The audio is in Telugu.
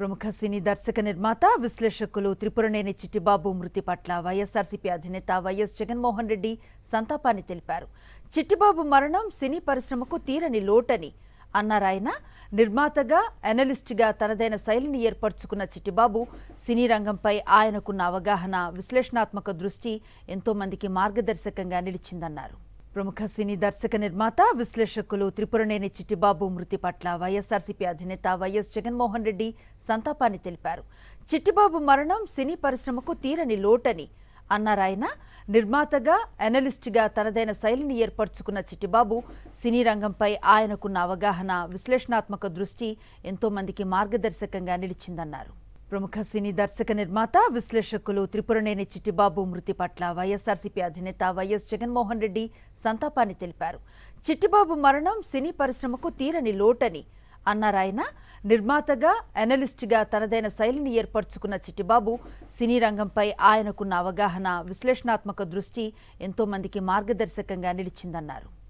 ప్రముఖ సినీ దర్శక నిర్మాత విశ్లేషకులు త్రిపురనేని చిట్టిబాబు మృతి పట్ల వైఎస్ఆర్సీపీ అధినేత వైఎస్ జగన్మోహన్ రెడ్డి సంతాపాన్ని తెలిపారు. చిట్టిబాబు మరణం సినీ పరిశ్రమకు తీరని లోటని అన్నారాయన. నిర్మాతగా, అనలిస్ట్గా తనదైన శైలిని ఏర్పరచుకున్న చిట్టిబాబు సినీ రంగంపై ఆయనకున్న అవగాహన, విశ్లేషణాత్మక దృష్టి ఎంతో మందికి మార్గదర్శకంగా నిలిచిందన్నారు. ప్రముఖ సినీ దర్శక నిర్మాత విశ్లేషకులు త్రిపురనేని చిట్టిబాబు మృతి పట్ల వైఎస్ఆర్సీపీ అధినేత వైఎస్ జగన్మోహన్ రెడ్డి సంతాపాన్ని తెలిపారు. చిట్టిబాబు మరణం సినీ పరిశ్రమకు తీరని లోటని అన్నారాయన. నిర్మాతగా, అనలిస్ట్గా తనదైన శైలిని ఏర్పరచుకున్న చిట్టిబాబు సినీ రంగంపై ఆయనకున్న అవగాహన, విశ్లేషణాత్మక దృష్టి ఎంతో మందికి మార్గదర్శకంగా నిలిచిందన్నారు. ప్రముఖ సినీ దర్శక నిర్మాత విశ్లేషకులు త్రిపురనేని చిట్టిబాబు మృతి పట్ల వైఎస్ఆర్సీపీ అధినేత వైఎస్ జగన్మోహన్ రెడ్డి సంతాపాన్ని తెలిపారు. చిట్టిబాబు మరణం సినీ పరిశ్రమకు తీరని లోటని అన్నారాయన. నిర్మాతగా, అనలిస్ట్గా తనదైన శైలిని ఏర్పరచుకున్న చిట్టిబాబు సినీ రంగంపై ఆయనకున్న అవగాహన, విశ్లేషణాత్మక దృష్టి ఎంతో మందికి మార్గదర్శకంగా నిలిచిందన్నారు.